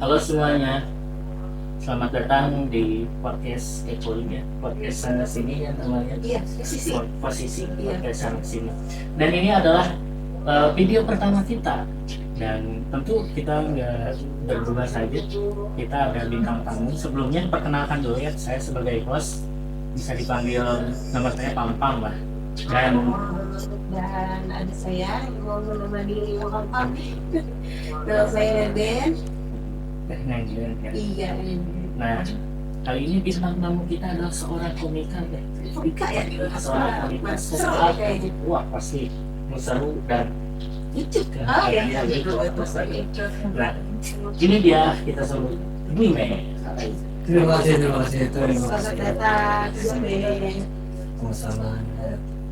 Halo semuanya, selamat datang di podcast Echoing ya, podcast sana sini ya namanya. Iya, posisi. Posisi Iya. podcast sana sini. Dan ini adalah video pertama kita. Dan tentu kita nggak berdua saja, kita ada bintang tamu. Sebelumnya perkenalkan dulu ya, saya sebagai host bisa dipanggil nama saya Pampang lah. Dan ada saya yang mau menemani Pampang. Nama saya Den. Nanggilan ya. Iya. Nah, kali ini bintang tamu kita adalah seorang komika ya. Komika ya? Seorang komika Seru seorang kayaknya. wah pasti seru dan Lucu. kan? Oh ya, Iya, gitu. gitu. Nah, ini dia kita sebut Bime. Terima kasih Selamat datang ke sini. sama-sama.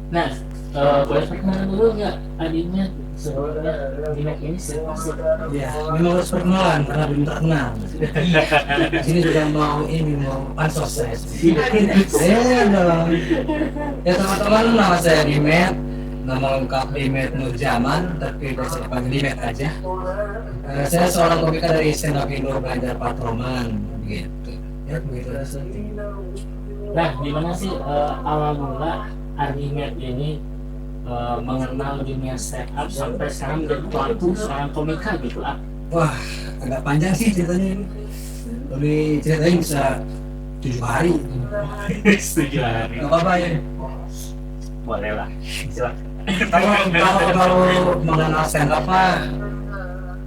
Nah, boleh perkenalan dulu nggak adiknya sebelumnya Bime ini siapa sih? Ya, memang harus perkenalan karena belum terkenal. Sini juga mau pansos saya. Saya dong. Ya teman-teman, nama saya Dimet. Nama lengkap Dimet Nurjaman, tapi biasa dipanggil Dimet aja. Saya seorang komika dari Stand Up Indo Belajar Patroman, begitu. Ya begitu rasanya. Nah, gimana sih awal mula Ardimet ini mengenal dunia stand up sampai sekarang menjadi pelaku seorang komika gitu ah? Wah, agak panjang sih ceritanya ini. Tapi ceritanya bisa 7 hari. Setuju hari. Gak apa-apa ya. Boleh lah, silakan. Kalau mengenal stand up mah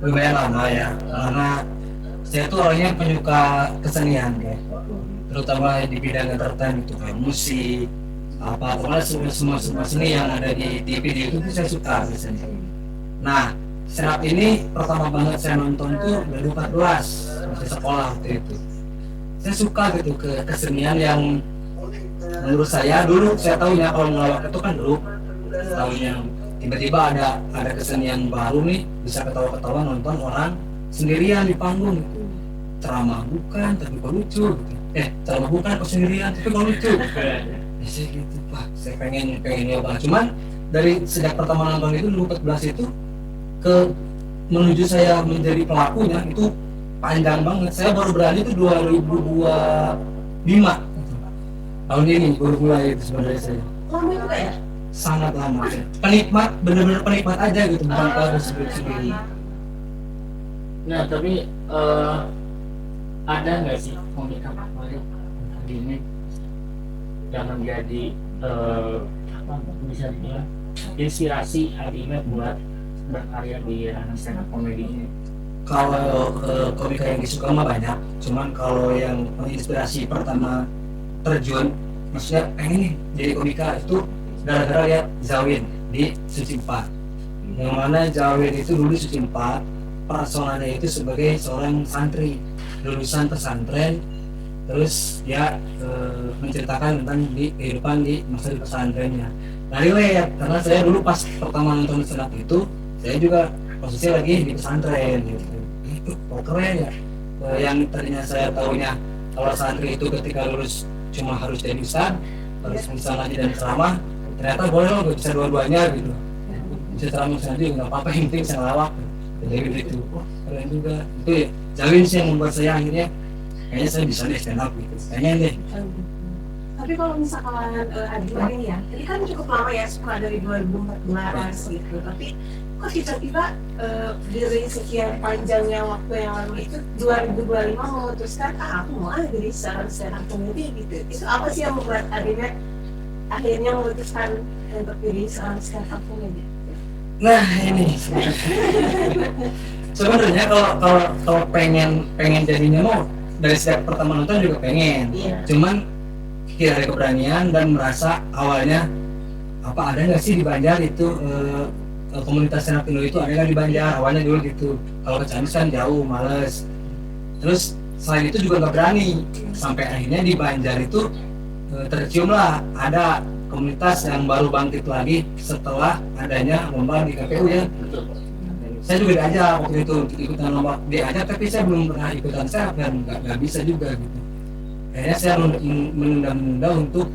lumayan lama ya, karena saya tuh orangnya penyuka kesenian ya, terutama di bidang entertain itu kayak musik apa pokoknya semua seni yang ada di TV di YouTube saya suka biasanya. Nah, stand up ini pertama banget saya nonton tuh 2014 masih sekolah waktu itu. Saya suka gitu ke kesenian yang menurut saya dulu saya tahunya kalau ngelawak itu kan dulu tahunya tiba-tiba ada kesenian baru nih, bisa ketawa-ketawa nonton orang sendirian di panggung gitu. Ceramah bukan tapi kok lucu gitu. Ceramah bukan kok sendirian tapi kok lucu. Saya gitu, Pak, saya pengen nyoba. Cuman dari sejak pertama nonton itu 2014 itu ke menuju saya menjadi pelakunya itu panjang banget. Saya baru berani itu 2025 tahun ini baru mulai itu sebenarnya saya. Lama juga ya? Sangat lama ya. Penikmat, bener-bener penikmat aja gitu, bukan pelaku sendiri. Nah, tapi ada nggak sih komika favorit ini yang menjadi apa bisa dibilang inspirasi Ardimet buat berkarya di ranah stand up comedy ini? Kalau komika yang disuka mah banyak, cuman kalau yang menginspirasi pertama terjun, maksudnya pengen nih jadi komika itu gara-gara lihat Zawin di Suci 4. Yang mana Zawin itu dulu Suci 4, personanya itu sebagai seorang santri lulusan pesantren, terus dia menceritakan tentang kehidupan di masa di pesantrennya. Nah, relate karena saya dulu pas pertama nonton stand up itu, saya juga posisi lagi di pesantren gitu. Itu keren ya. Yang tadinya saya tahunya kalau santri itu ketika lulus cuma harus jadi ustad, harus bisa ngaji dan ceramah, ternyata boleh loh bisa dua-duanya gitu. Bisa ceramah sendiri nggak apa-apa, yang penting bisa ngelawak. Jadi gitu, keren juga. Itu ya, Zawin sih yang membuat saya akhirnya kayaknya saya bisa deh stand up gitu. Kayaknya deh. Tapi kalau misalkan Adimat ini ya, ini kan cukup lama ya, suka dari 2014 gitu. Tapi kok tiba-tiba dari sekian panjangnya waktu yang lama itu 2025 memutuskan aku mau jadi seorang stand up comedy gitu. Itu apa sih yang membuat Adimat akhirnya memutuskan untuk jadi seorang stand up comedy? Nah ini sebenarnya kalau pengen jadinya mau dari sejak pertama nonton juga pengen. Iya. Cuman tidak ada keberanian dan merasa awalnya apa ada nggak sih di Banjar itu komunitas stand up Indo itu ada nggak di Banjar awalnya dulu gitu. Kalau ke Ciamis kan jauh, males. Terus selain itu juga nggak berani sampai akhirnya di Banjar itu tercium lah ada komunitas yang baru bangkit lagi setelah adanya lomba di KPU ya. Betul. Saya juga diajak waktu itu untuk ikutan lomba, diajak tapi saya belum pernah ikutan stand up dan nggak bisa juga gitu. Akhirnya saya menunda untuk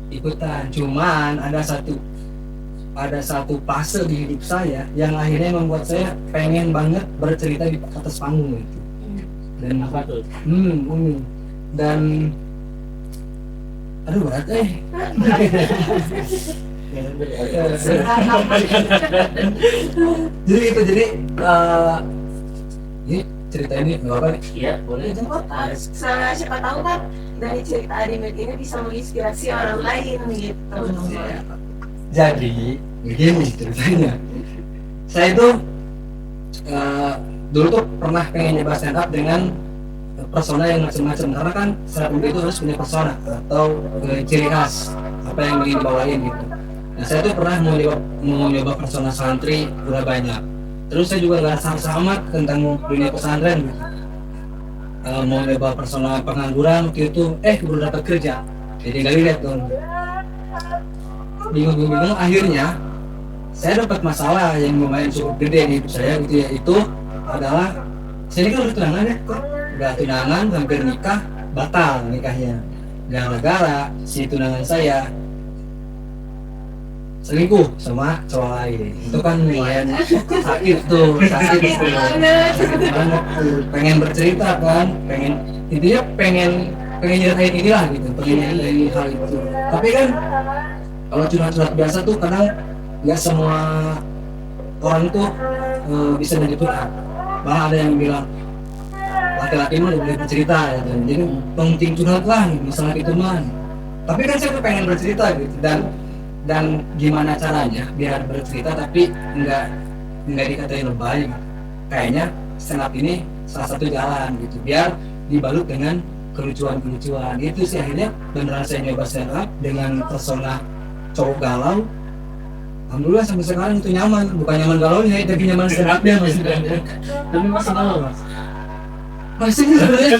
ikutan. Cuman ada satu fase di hidup saya yang akhirnya membuat saya pengen banget bercerita di atas panggung gitu. Dan Apa tuh? dan aduh berat jadi itu jadi ini cerita ini nggak apa nih. Iya, boleh. Siapa tahu kan dari cerita Adimet ini bisa menginspirasi orang lain gitu. Jadi begini ceritanya, saya itu dulu tuh pernah pengen nyoba stand up dengan persona yang macam-macam, karena kan stand up itu harus punya persona atau ciri khas apa yang ingin dibawain gitu. Nah saya tuh pernah mau nyoba persona santri udah banyak, terus saya juga nggak sama tentang dunia pesantren gitu. Mau nyoba persona pengangguran waktu itu baru dapat kerja, jadi nggak lihat dong. Bingung akhirnya saya dapat masalah yang lumayan cukup gede di hidup saya gitu, yaitu adalah saya ini kan udah tunangan ya, udah tunangan hampir nikah, batal nikahnya gara-gara si tunangan saya selingkuh sama cowok lain. Itu kan lumayan sakit tuh banget tuh. Pengen bercerita kan, intinya pengen nyeritain inilah gitu, pengen nyeritain hal itu. Tapi kan kalau curhat-curhat biasa tuh kadang nggak semua orang tuh bisa menyebutkan. Malah ada yang bilang laki-laki mah udah boleh bercerita ya, jadi penting curhat lah misalnya gitu man. Tapi kan saya tuh pengen bercerita gitu, dan gimana caranya biar bercerita tapi nggak dikatain lebay. Kayaknya stand up ini salah satu jalan gitu, biar dibalut dengan kelucuan itu sih. Akhirnya beneran saya nyoba stand up dengan persona cowok galau. Alhamdulillah sampai sekarang itu nyaman, bukan nyaman galaunya tapi nyaman stand up-nya masih. Tapi masih galau mas? Masih sebenarnya.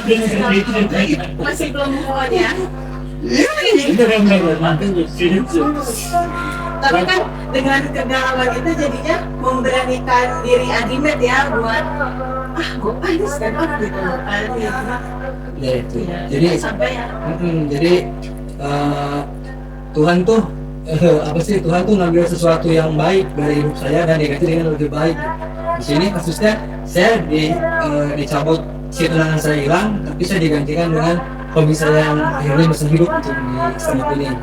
Masih belum move ya. Tapi kan dengan kegalauan itu jadinya memberanikan diri Adimet ya buat gue pengen stand up gitu Ya itu. Jadi sampai ya. Jadi Tuhan tuh Tuhan tuh ngambil sesuatu yang baik dari hidup saya dan diganti dengan lebih baik. Di sini kasusnya saya dicabut si tunangan saya hilang, tapi saya digantikan dengan hobi saya yang akhirnya bisa hidup untuk di stand up ini.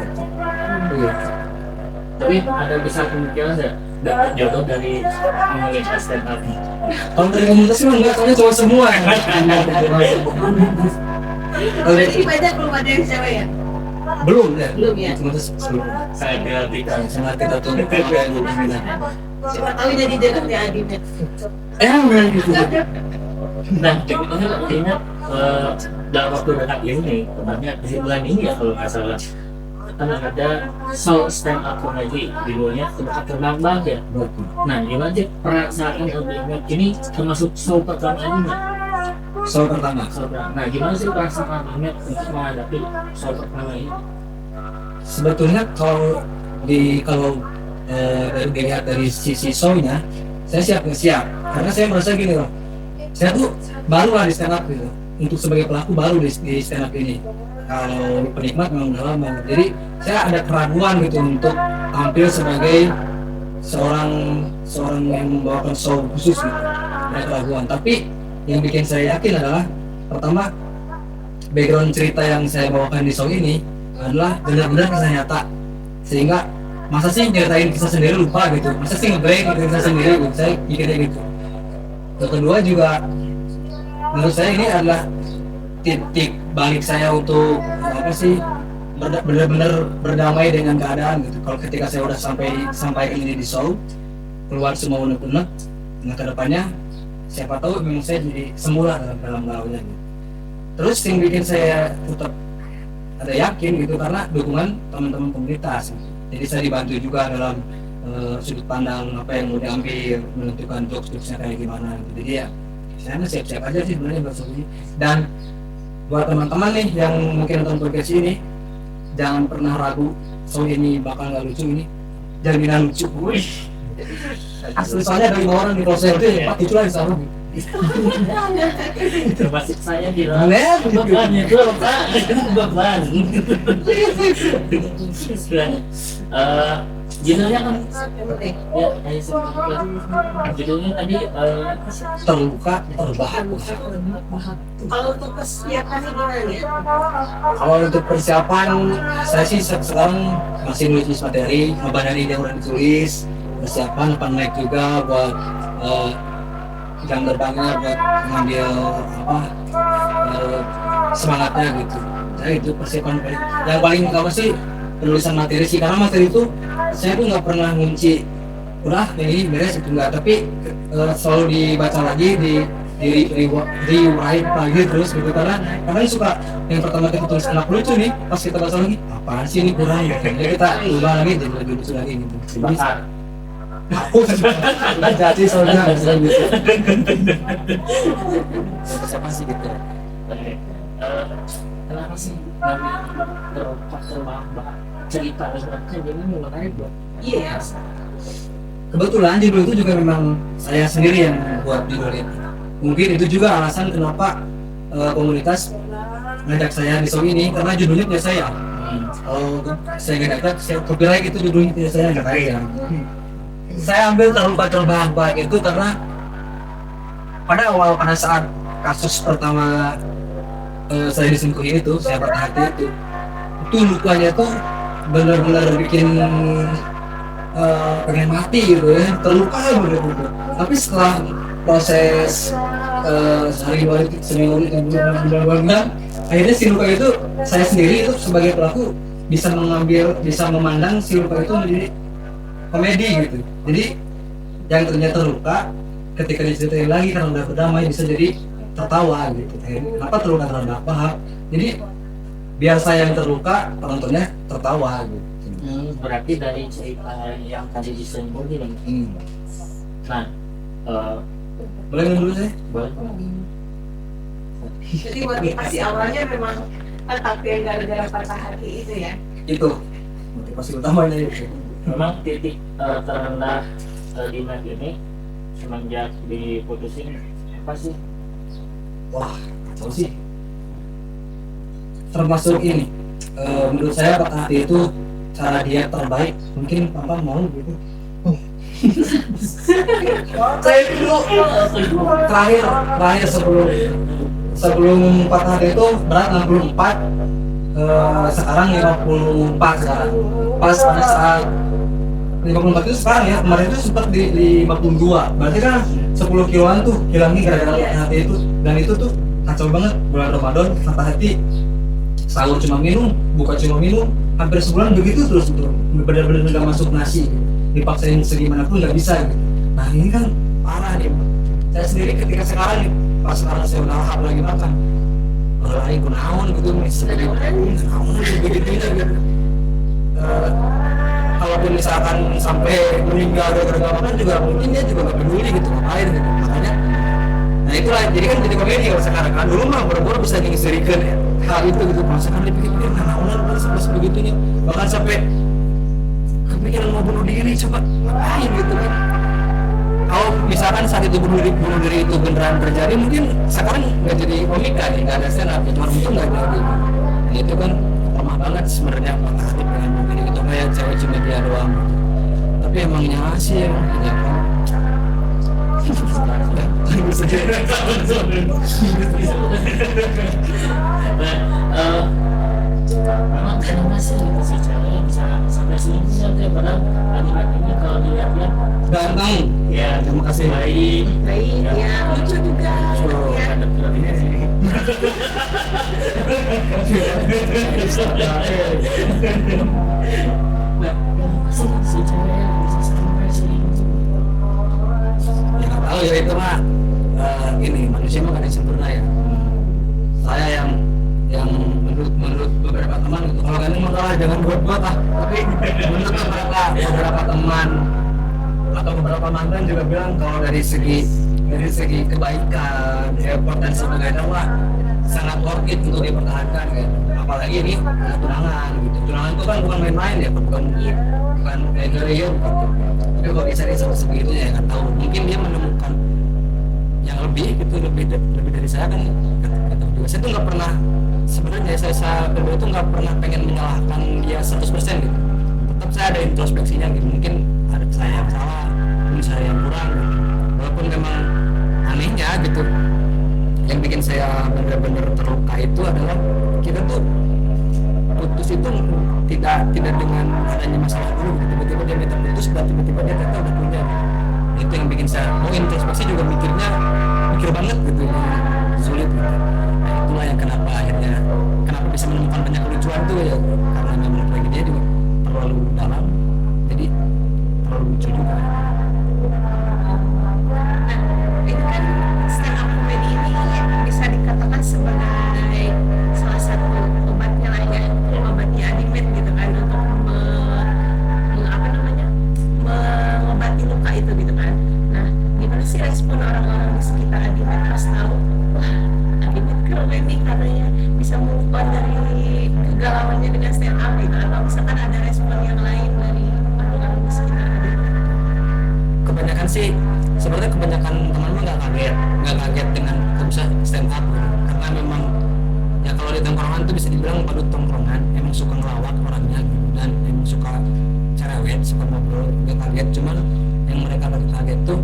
Tapi ada besar kemungkinan nggak dapat jodoh dari komunitas stand up? Kalau dari komunitas mah enggak, soalnya cowok semua. Berarti banyak belum ada yang cewek ya? Belum ya? Belum ya? Komunitas belum. Saya perhatikan. Sangat kita tunggu apa yang berminat. Siapa tahu jadi dekatnya Adimet. Enggak gitu. Nah, kita ingat dalam waktu dekat ini, tepatnya di bulan ini ya kalau nggak salah, kan ada show stand up comedy judulnya Tempat Terbang ya. Nah, gimana sih perasaan Adimet ini termasuk show pertama ini? Soal pertama. Nah, gimana sih perasaan Adimet untuk menghadapi show pertama ini? Sebetulnya kalau dilihat dari sisi show-nya, saya siap, karena saya merasa gini loh, saya tuh baru lah di stand up gitu, untuk sebagai pelaku baru di stand up ini. Kalau penikmat memang udah lama, jadi saya ada keraguan gitu untuk tampil sebagai seorang yang membawakan show khusus gitu. Ada keraguan, tapi yang bikin saya yakin adalah pertama, background cerita yang saya bawakan di show ini adalah benar-benar kisah nyata, sehingga masa sih nyeritain kisah sendiri lupa gitu, masa sih ngeblank kisah sendiri gitu, saya mikirnya gitu. Yang kedua juga menurut saya ini adalah titik balik saya untuk benar-benar berdamai dengan keadaan gitu. Kalau ketika saya udah sampaikan ini di show, keluar semua unek-unek, nah kedepannya siapa tahu memang saya jadi semula dalam galaunya gitu. Terus yang bikin saya tetap ada yakin gitu karena dukungan teman-teman komunitas gitu. Jadi saya dibantu juga dalam sudut pandang apa yang mau diambil, menentukan jokes-jokesnya kayak gimana gitu. Jadi ya saya siap-siap aja sih sebenarnya buat show ini. Dan buat teman-teman nih yang mungkin nonton podcast ini, jangan pernah ragu show ini bakal nggak lucu. Ini jaminan lucu. Wih, asli soalnya dari orang di proses itu ya Pak, itulah yang salah. Termasuk saya di dalam beban itu Pak, beban. Judulnya kan Penting. ya kayak seperti judulnya tadi apa sih? Terluka terbahak. Kalau untuk persiapannya gimana nih? Kalau untuk persiapan, saya sih sekarang masih nulis materi, ngebahan yang udah ditulis, persiapan apa naik juga buat jam terbangnya, buat ngambil apa semangatnya gitu. Saya itu persiapan yang paling utama sih penulisan materi sih, karena materi itu saya tuh nggak pernah ngunci udah ini beres itu enggak, tapi selalu dibaca lagi di-rewrite lagi terus gitu, karena kadang suka yang pertama kita tulis anak lucu nih, pas kita baca lagi apaan sih ini kurang gitu, jadi kita ubah lagi jadi lebih lucu lagi gitu. Jadi aku nggak jadi soalnya bisa gitu. Siapa sih gitu? Kenapa sih terbahak cerita sebenarnya jadi menarik buat Iya. Kebetulan judul itu juga memang saya sendiri yang buat judul itu. Mungkin itu juga alasan kenapa komunitas ngajak saya di show ini, karena judulnya punya saya. Kalau saya nggak dapat, saya copyright itu judulnya punya saya nggak saya. Saya ambil terluka terbahak itu karena pada saat kasus pertama saya diselingkuhi itu, saya patah hati itu lukanya tuh benar-benar bikin pengen mati gitu ya, terluka bener-bener. Tapi setelah proses sehari dua seminggu bulan, akhirnya si luka itu saya sendiri itu sebagai pelaku bisa memandang si luka itu menjadi komedi gitu. Jadi yang ternyata terluka ketika diceritain lagi karena udah berdamai bisa jadi tertawa gitu. Kenapa terluka terbahak? Jadi biar saya yang terluka, penontonnya tertawa gitu. berarti dari cerita yang tadi diselingkuhin nih. Nah, Boleh dulu saya? boleh. Jadi motivasi awalnya memang tetap yang gara-gara patah hati itu ya. Itu motivasi utamanya itu. Memang titik terendah di net ini semenjak diputusin apa sih? Wah, tahu sih. Termasuk ini, menurut saya patah hati itu cara dia terbaik. Mungkin Papa mau gitu. Saya dulu terakhir sebelum patah hati itu berat 64, sekarang 54 sekarang. Pas pada saat 54 itu sekarang ya, kemarin itu sempat di 52. Berarti kan 10 kiloan tuh hilangnya gara-gara patah hati itu. Dan itu tuh kacau banget. Bulan Ramadan patah hati, sahur cuma minum, buka cuma minum, hampir sebulan begitu terus tuh, benar-benar nggak masuk nasi, dipaksain segimanapun nggak bisa gitu. Nah ini kan parah nih. Saya sendiri ketika sekarang nih, pas sekarang saya udah lahap lagi makan, lagi kunaon gitu nih, sebagai kunaon begitu gitu. Kalaupun misalkan sampai meninggal gara-gara makan juga mungkin dia juga nggak peduli gitu, ngapain gitu. Makanya, nah itulah jadi kan jadi komedi kalau sekarang kan, dulu mah boro-boro bisa ngisirikan ya hal itu gitu, masakan dipikir-pikir nah sampai sebegitunya, bahkan sampai kepikiran mau bunuh diri, coba ngapain gitu kan. Kalau misalkan saat itu bunuh diri itu beneran terjadi, mungkin sekarang nggak jadi komika nih, nggak ada stand up, cuma untung nggak jadi. Nah, itu kan lemah banget sebenarnya patah hati pengen bunuh diri itu, kayak cewek cuma dia doang. Tapi emangnya sih emang ya kan. Memang kenapa sih gitu si cewek bisa sampai sini sampai padahal laki-lakinya kalau dilihat-lihat Ganteng. ya Terima kasih. baik Baik, ya lucu juga. Ya. ada filmnya sih. Nah, kenapa sih si cewek bisa sampai sini? Ya nggak tahu ya, itu mah ini manusia mah kan yang sempurna ya. Saya yang menurut beberapa teman gitu, kalau kalian mau kalah jangan buat lah. Tapi menurut beberapa teman atau beberapa mantan juga bilang kalau dari segi kebaikan, effort dan sebagainya wah sangat worth it untuk dipertahankan kan. Apalagi ini tunangan gitu. Tunangan itu kan bukan main-main ya, bukan gaya gitu. Tapi kalau dicari sampai sebegitunya ya nggak tahu. Mungkin dia menemukan yang lebih gitu, lebih dari saya kan. Kata juga saya tuh nggak pernah, sebenarnya saya kedua itu nggak pernah pengen menyalahkan dia 100% gitu. tetap saya ada introspeksinya gitu, mungkin ada saya yang salah, mungkin saya yang kurang gitu. Walaupun memang anehnya gitu, yang bikin saya benar-benar terluka itu adalah kita tuh putus itu tidak dengan adanya masalah dulu gitu. Tiba-tiba dia minta putus dan tiba-tiba dia ternyata udah punya. Itu yang bikin saya introspeksi juga mikir banget gitu ya, sulit gitu. Nah, itulah yang kenapa bisa menemukan banyak kelucuan tuh ya, karena memang tragedia juga terlalu dalam, jadi terlalu lucu juga. Ini kan stand up comedy ini bisa dikatakan sebagai salah satu obatnya lah ya, obatnya Adimet gitu kan, untuk mengobati luka itu gitu kan. Nah, gimana sih respon orang-orang di sekitar Adimet pas tahu, wah Adimet keren nih katanya bisa move on dari kegalauannya dengan stand up gitu, atau misalkan ada respon yang lain dari orang-orang di sekitar Adimet? Kebanyakan sih sebenarnya kebanyakan teman-teman nggak kaget dengan aku bisa stand up gitu. Karena memang ya kalau di tongkrongan tuh bisa dibilang badut tongkrongan, emang suka ngelawak orangnya gitu, dan emang suka cerewet, suka ngobrol, nggak kaget. Cuman yang mereka kaget tuh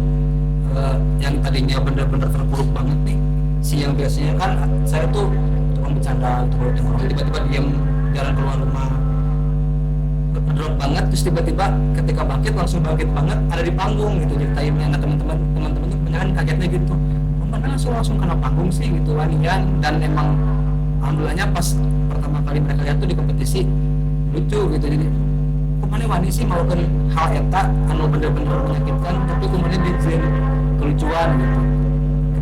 yang tadinya bener-bener terpuruk banget nih, si yang biasanya kan saya tuh tukang bercanda, tukang tongkrongan, tiba-tiba diam jalan keluar rumah drop banget, terus tiba-tiba ketika langsung bangkit banget, ada di panggung gitu ceritainnya. Nah teman-teman tuh kebanyakan kagetnya gitu, mana langsung kena panggung sih gitu wanian. Dan emang alhamdulillahnya pas pertama kali mereka lihat tuh di kompetisi lucu gitu, jadi kemana wani sih melakukan hal eta anu bener-bener menyakitkan, tapi kemudian dijadiin kelucuan gitu.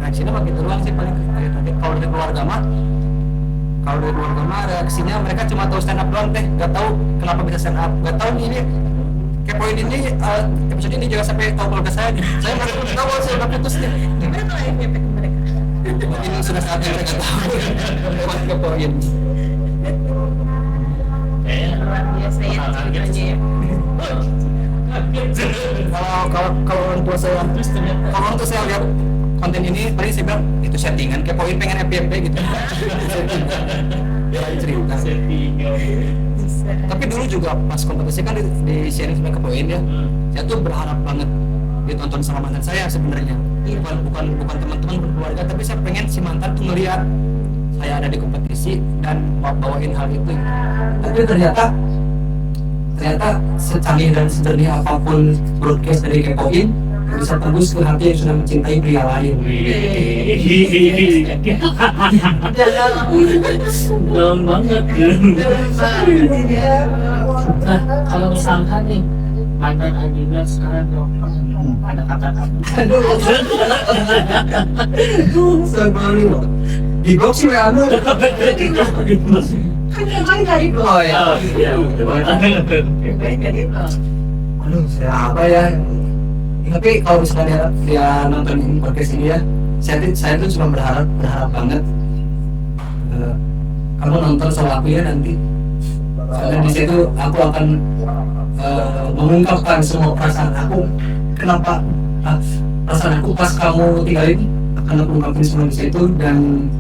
Reaksinya mah gitu doang sih paling kaget. Kalau dari keluarga mah reaksinya mereka cuma tahu stand up doang teh, nggak tahu kenapa bisa stand up, nggak tahu nih ini kepoin ini episode ini juga sampai tahu keluarga saya masih belum tahu saya udah putus nih. Gimana kalau FYP ke mereka? Ini sudah saatnya mereka tahu buat kepoin. Luar biasa ya ceritanya ya. Kalau orang tua saya lihat konten ini paling saya bilang itu settingan, kepoin pengen FYP gitu. Cerita. Bisa. Tapi dulu juga pas kompetisi kan di sharing sama kepoin ya, saya tuh berharap banget ditonton sama mantan saya sebenarnya. Bukan teman-teman berkeluarga, tapi saya pengen si mantan tuh ngeliat saya ada di kompetisi dan bawain hal itu. Tapi ternyata secanggih dan sejernih apapun broadcast dari kepoin, bisa tembus ke hati yang sudah mencintai pria lain. Dalam banget. Nah, kalau misalkan nih mantan Adimet sekarang ada kata-kata. Sebelum di box sih anu. Kan kemarin tadi belum. Oh ya. Iya, Aduh, saya apa ya? Tapi kalau misalnya dia nonton podcast ini ya, saya tuh cuma berharap banget kamu nonton sama aku ya nanti. Karena di situ aku akan mengungkapkan semua perasaan aku. Kenapa perasaan aku pas kamu tinggalin, akan aku ungkapin semua di situ, dan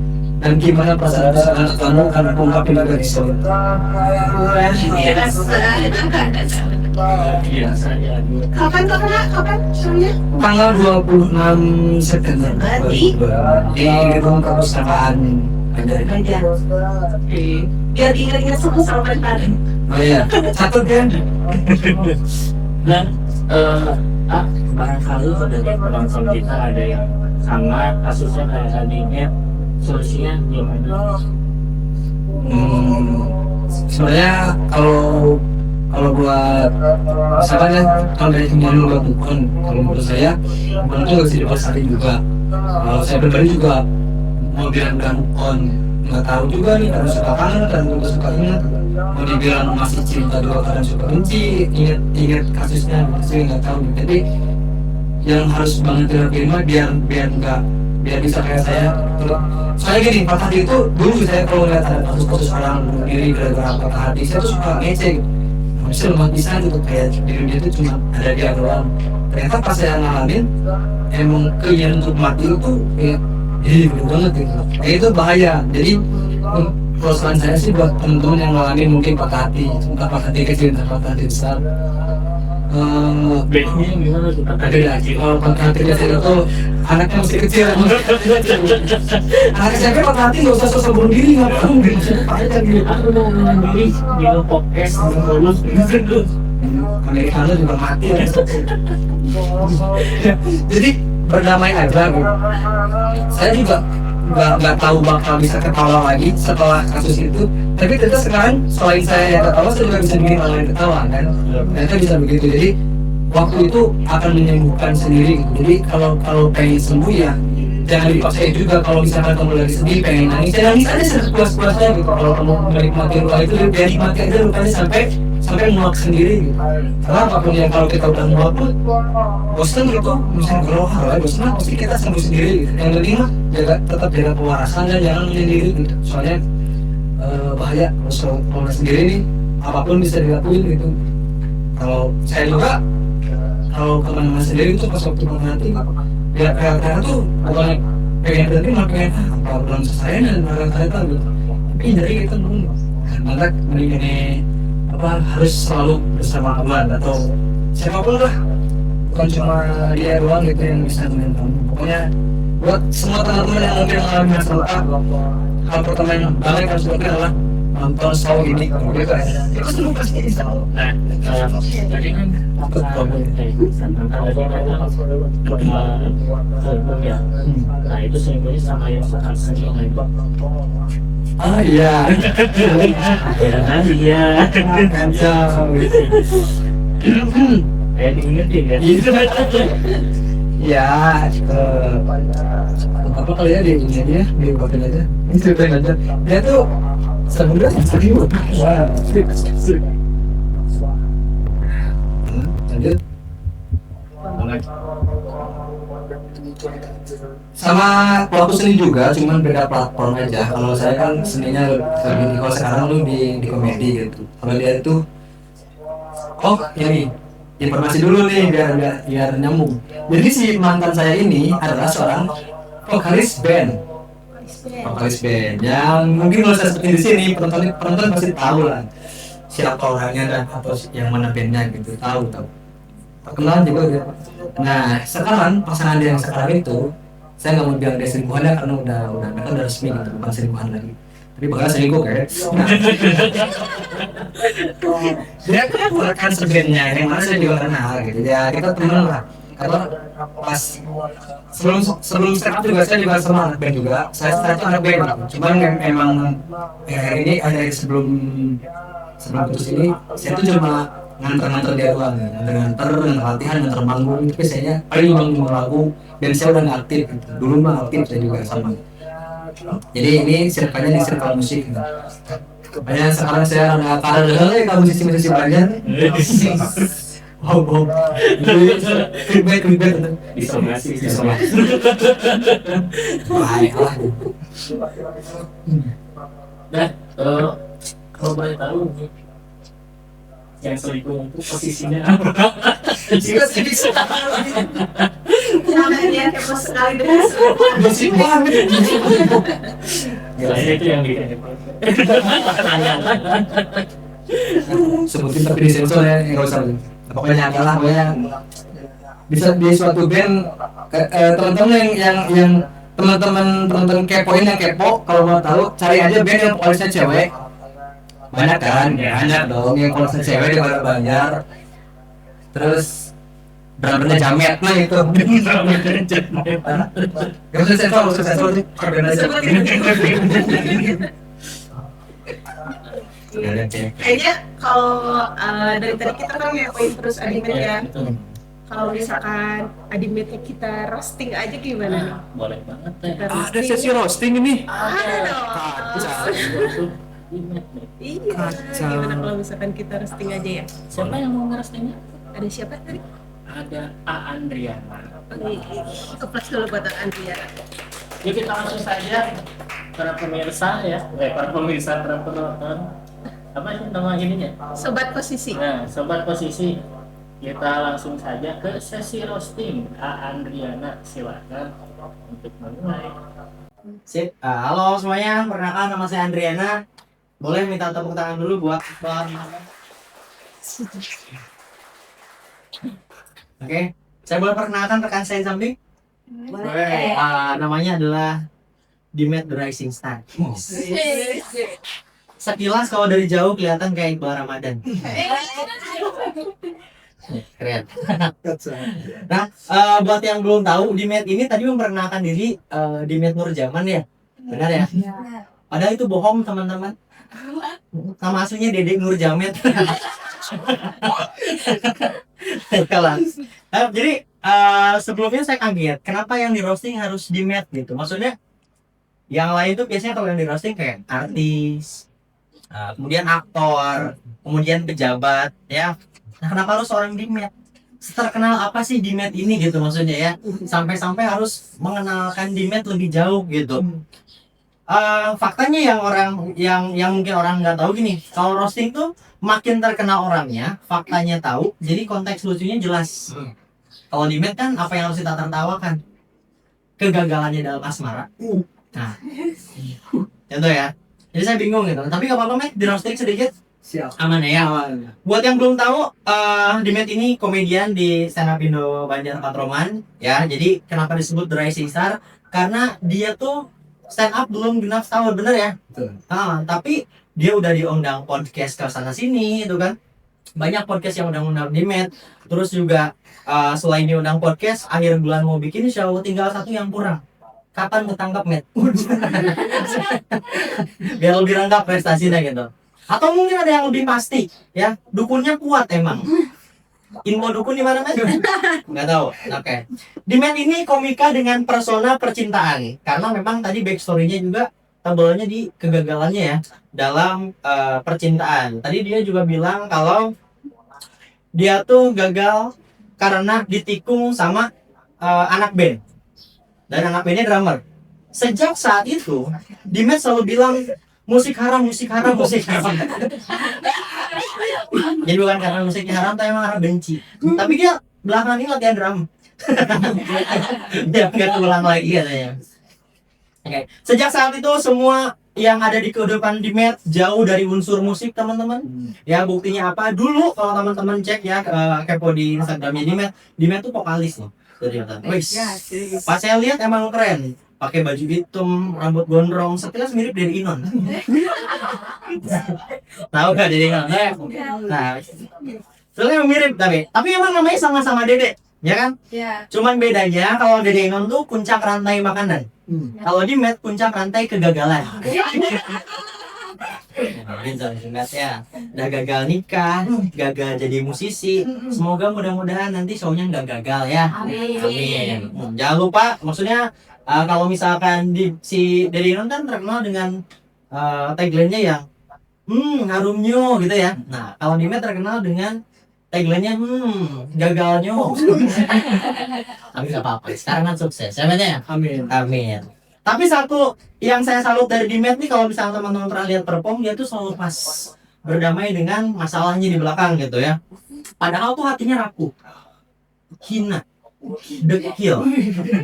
gimana perasaan kamu akan aku ungkapin juga di situ. biasa ya. Kapan shownya? Tanggal 26 September di gedung perpustakaan Gajah. Biar ingat-ingat semua sama mantan. Oh iya, satu kan? Dan barangkali dari penonton kita ada yang sama kasusnya kayak Adimet, solusinya gimana? Sebenarnya kalau buat misalkan ya, kalau dari kemarin buat bukan, kalau menurut saya bukan itu harus dipelajari juga. Kalau saya pribadi juga mau bilang bukan, nggak tahu juga nih, kadang suka kangen, kadang suka ingat. Mau dibilang masih cinta juga, kadang suka benci, ingat kasusnya, saya nggak tahu. Jadi yang harus banget diterima biar bisa kayak saya. Soalnya gini, patah hati itu dulu saya kalau ngeliat ada kasus orang bunuh diri gara-gara patah hati, saya tuh suka ngecek. Bisa lemah bisa gitu, kayak di dunia itu cuma ada dia doang. Ternyata pas saya ngalamin, emang keinginan untuk mati itu kayak gitu banget gitu. Kayak itu bahaya. Jadi kalau saran saya sih buat teman-teman yang ngalamin mungkin patah hati, entah patah hati kecil, entah patah hati besar. Bednya gimana tuh? Ada lagi kalau patah hati kecil itu anaknya masih kecil. Anak SMP patah hati nggak usah sosok bunuh diri, ngapain gitu, aja gitu. Aku mau ngomong diri di podcast lulus gitu. Americano juga mati ya. Jadi berdamai aja gitu. Saya juga nggak tahu bakal bisa ketawa lagi setelah kasus itu, tapi ternyata sekarang selain saya yang ketawa, saya juga bisa bikin orang lain ketawa kan. Ternyata bisa begitu. Jadi waktu itu akan menyembuhkan sendiri gitu. Jadi kalau pengen sembuh ya jangan dipaksain juga. Kalau misalkan kamu lagi sedih pengen nangis, ya nangis aja sepuas-puasnya gitu. Kalau kamu menikmati luka itu, ya nikmati aja lukanya sampai muak sendiri gitu. Karena apapun yang kalau kita udah muak pun bosan gitu, misalnya gerohar lah, bosan pasti kita sembuh sendiri gitu. Yang penting mah tetap jaga kewarasan dan jangan menyendiri gitu. Soalnya bahaya kalau sendiri nih, apapun bisa dilakuin gitu. Kalau saya juga kalau kemana-mana sendiri tuh pas waktu berhenti ya kadang tuh bukannya pengen berhenti malah pengen apa belum selesai dan ternyata gitu. Tapi jadi kita nunggu. Maka ini apa harus selalu bersama Tuhan atau siapapun lah, bukan cuma dia doang gitu yang bisa nemenin kamu. Pokoknya buat semua teman-teman yang mungkin mengalami masalah, hal pertama yang paling harus dilakukan adalah nonton show ini gitu kan. Itu semua pasti bisa. Nah, tadi kan ya. Nah itu selingkuhnya sama yang suka selingkuh. Ah iya. Iya. Kacau. Kayak diingetin kan? Ya, apa kali ya di ini aja, dibuatin aja, ceritain aja. Dia tuh sebenarnya serius. Wah, lanjut. Sama pelaku seni juga, cuman beda platform aja. Kalau saya kan seninya lebih, kalau sekarang lu di komedi gitu. Kalau dia itu, oh ini informasi dulu nih biar nyambung. Jadi si mantan saya ini adalah seorang vokalis band yang mungkin kalau saya sebutin di sini penonton pasti tahu lah siapa orangnya dan atau yang mana bandnya gitu, tahu terkenal juga dia. Nah sekarang pasangan dia yang sekarang itu, saya nggak mau bilang dia selingkuhan ya karena mereka udah resmi gitu, bukan selingkuhan lagi, tapi bakal selingkuh kayak. Dia kan rekan sebandnya yang mana saya juga kenal gitu ya, kita temen lah. Karena pas sebelum start up juga saya juga sama anak band juga, saya itu anak band gitu. Cuman memang hari ini ada sebelum putus ini saya tuh cuma nganter dia doang, nganter latihan, nganter manggung, tapi saya paling manggung lagu dan saya udah nggak aktif gitu. Dulu mah aktif saya juga sama. Jadi ini circle-nya di circle musik gitu. Makanya sekarang saya udah kalah musisi belajar. Wow. Feedback. Isolasi. Baiklah. Nah, kalau boleh tahu yang selingkuh itu posisinya apa? Jika bisa. namanya heboh sekali dengan Musik banget. Saya itu yang bikin Sebutin tapi disensor ya, nggak usah. Pokoknya bisa di suatu band, teman-teman yang teman-teman kepoin yang kepo, kalau mau tahu cari aja band yang vokalisnya cewek. Banyak kan? Banyak dong yang vokalisnya cewek di Banjar. Terus drummernya Jamet, nah itu. Gak usah sensor sih, keren aja. kayaknya kalau dari tadi kita kan ngapain terus animate ya. Kalau misalkan animate kita roasting aja gimana nih? Boleh banget Kita ya. Ada sesi roasting ini. Ada dong. Iya. Kacau. Gimana kalau misalkan kita roasting aja ya? Siapa yang mau ngerasanya? Ada siapa tadi? Ada A. Andriana. Keplas dulu buat Andriana. Yuk kita langsung saja para pemirsa ya, para penonton. Apa sih nama ininya? Sobat posisi. Nah, sobat posisi, kita langsung saja ke sesi roasting A. Andriana. Silakan untuk memulai. Sip. Halo semuanya, perkenalkan nama saya Andriana. Boleh minta tepuk tangan dulu buat Bang. Oke, saya boleh perkenalkan rekan saya di samping? Boleh. Namanya adalah Dimet The Rising Star. Sekilas kalau dari jauh kelihatan kayak Iqbal Ramadan. Keren. Nah, buat yang belum tahu, Dimet ini tadi memperkenalkan diri Dimet Nurjaman ya, benar ya? Padahal itu bohong teman-teman. Nama aslinya Dedek Nurjamet. Jadi sebelumnya saya kaget, kenapa yang di roasting harus Dimet gitu? Maksudnya yang lain tuh biasanya kalau yang di roasting kayak artis, kemudian aktor, kemudian pejabat, ya. Nah, kenapa harus seorang Dimet? Terkenal apa sih Dimet ini gitu maksudnya ya? Sampai-sampai harus mengenalkan Dimet lebih jauh gitu. Faktanya yang mungkin orang nggak tahu gini, kalau roasting tuh makin terkenal orangnya, faktanya tahu, jadi konteks lucunya jelas. Kalau Dimet kan apa yang harus kita tertawakan? Kegagalannya dalam asmara. Nah, contoh ya. Jadi saya bingung gitu. Tapi nggak apa-apa, Met, di roasting sedikit. Siap. Aman ya. Buat yang belum tahu, Dimet ini komedian di Stand Up Indo Banjar Patroman ya. Jadi kenapa disebut The Rising Star? Karena dia tuh stand up belum genap setahun, bener ya? Betul. Tapi dia udah diundang podcast ke sana sini itu kan. Banyak podcast yang udah ngundang Dimet. Terus juga selain diundang podcast, akhir bulan mau bikin show, tinggal satu yang kurang. Kapan ketangkap, Met? Biar lebih lengkap prestasinya gitu. Atau mungkin ada yang lebih pasti, ya. Dukunnya kuat emang. Info dukun di mana, Met? Nggak tahu. Oke. Dimet ini komika dengan persona percintaan. Karena memang tadi backstory-nya juga tebalnya di kegagalannya ya dalam percintaan. Tadi dia juga bilang kalau dia tuh gagal karena ditikung sama anak band. Dan anak bandnya drummer. Sejak saat itu, Dimet selalu bilang musik haram, musik haram, musik haram. Jadi bukan karena musiknya haram, tapi emang karena benci. Tapi dia belakangan ini latihan drum. Dia nggak ulang lagi katanya. Oke. Sejak saat itu semua yang ada di kehidupan Dimet jauh dari unsur musik, teman-teman. Ya buktinya apa? Dulu kalau teman-teman cek ya kepo di Instagramnya Dimet tuh vokalis nih. Wih, pas saya lihat emang keren, pakai baju hitam, rambut gondrong, sekilas mirip dari Inon. Tahu gak dari Inon? Nah, sebenarnya mirip tapi emang namanya sama-sama Dede, ya kan? Ya. Cuman bedanya kalau Dede Inon tuh puncak rantai makanan, kalau Dimet puncak rantai kegagalan. Ya, udah gagal nikah, gagal jadi musisi. Semoga mudah-mudahan nanti show-nya nggak gagal ya. Amin. Jangan lupa, maksudnya kalau misalkan si Dede Inon kan terkenal dengan tagline-nya yang harumnyo gitu ya. Nah, kalau Dimet terkenal dengan tagline-nya gagalnya. Tapi nggak apa-apa. Sekarang kan sukses. Ya, Amin. amin. Tapi satu yang saya salut dari Dimet nih, kalau misalnya teman-teman pernah lihat perform, dia tuh selalu pas berdamai dengan masalahnya di belakang gitu ya. Padahal tuh hatinya rapuh, hina, dekil,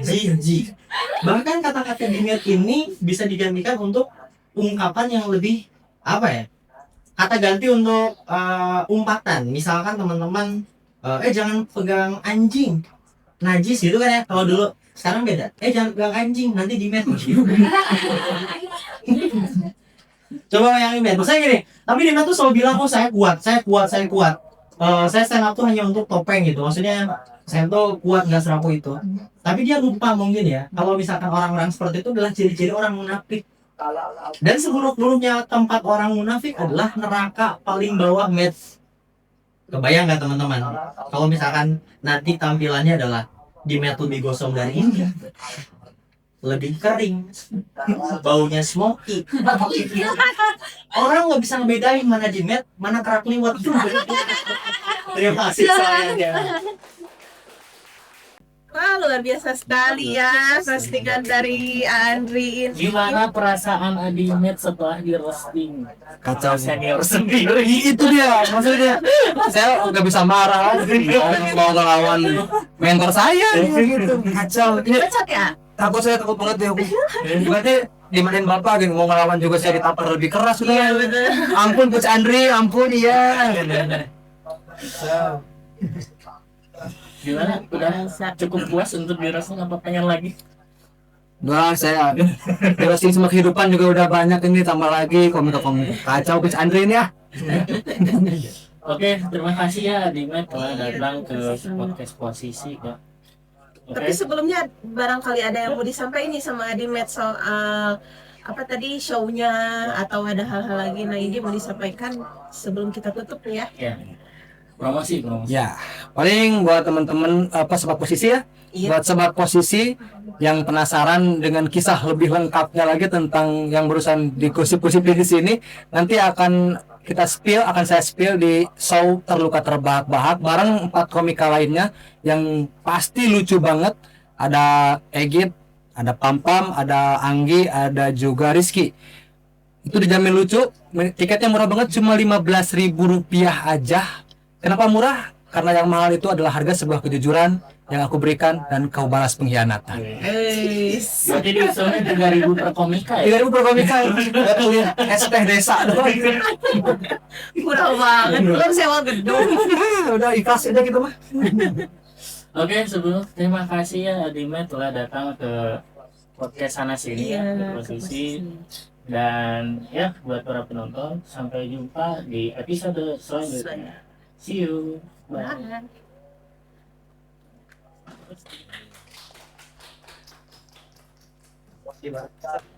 jijik. Bahkan kata-kata Dimet ini bisa digantikan untuk ungkapan yang lebih apa ya? Kata ganti untuk umpatan. Misalkan teman-teman, jangan pegang anjing, najis gitu kan ya. Kalau dulu, sekarang beda. Jangan pegang anjing, nanti Dimet. Coba yang Dimet. Maksudnya gini, tapi Dimet tuh selalu bilang, saya kuat. Saya stand up tuh hanya untuk topeng gitu. Maksudnya saya tuh kuat, nggak serapuh itu. Tapi dia lupa mungkin ya, kalau misalkan orang-orang seperti itu adalah ciri-ciri orang munafik. Dan seburuk-buruknya tempat orang munafik adalah neraka paling bawah, Met. Kebayang nggak teman-teman? Kalau misalkan nanti tampilannya adalah Dimet lebih gosong dari ini, lebih kering, baunya smoky, orang nggak bisa ngebedain mana Dimet, mana kerak liwat. Terima kasih sayangnya. Wah, luar biasa sekali ya postingan dari Andri ini. Gimana perasaan Dimet setelah di roasting? Kacau. Senior sendiri. Itu dia, maksudnya saya nggak bisa marah lagi. Mau ngelawan mentor saya gitu. Kacau. Bacot ya? takut banget deh hukum. Berarti dimarahin bapak gitu, mau ngelawan juga saya ditampar lebih keras udah. Iya betul. Ampun Coach Andri, ampun iya. Gimana? Udah cukup puas untuk di roasting apa pengen lagi? Doang saya terusing sama kehidupan juga udah banyak ini, tambah lagi komik kacau Coach Andri ini ya. Oke, terima kasih ya Dimet telah datang ke podcast Posisi, Kak. Tapi sebelumnya barangkali ada yang mau disampaikan nih sama Adimet soal apa tadi show-nya atau ada hal-hal lagi. Nah ini mau disampaikan sebelum kita tutup nih ya. Ya. Promosi. Ya, paling buat teman-teman sobat posisi ya. Iya. Buat sobat posisi yang penasaran dengan kisah lebih lengkapnya lagi tentang yang barusan digosip-gosip di sini, nanti akan saya spill di show Terluka Terbahak-bahak bareng 4 komika lainnya yang pasti lucu banget. Ada Egit, ada Pampam, ada Anggi, ada juga Rizky. Itu dijamin lucu. Tiketnya murah banget, cuma Rp15.000 aja. Kenapa murah? Karena yang mahal itu adalah harga sebuah kejujuran yang aku berikan dan kau balas pengkhianatan. Berarti di soalnya 3.000 per komika ya? 3.000 per komika, betul ya. Es teh desa doang. Murah banget, belum sewa gedung. Udah ikhlas aja gitu mah. Oke, sebelum terima kasih ya Dimet telah datang ke podcast sana sini ya, ke Posisi. Dan ya buat para penonton, sampai jumpa di episode selanjutnya. See you. Bye. Bye.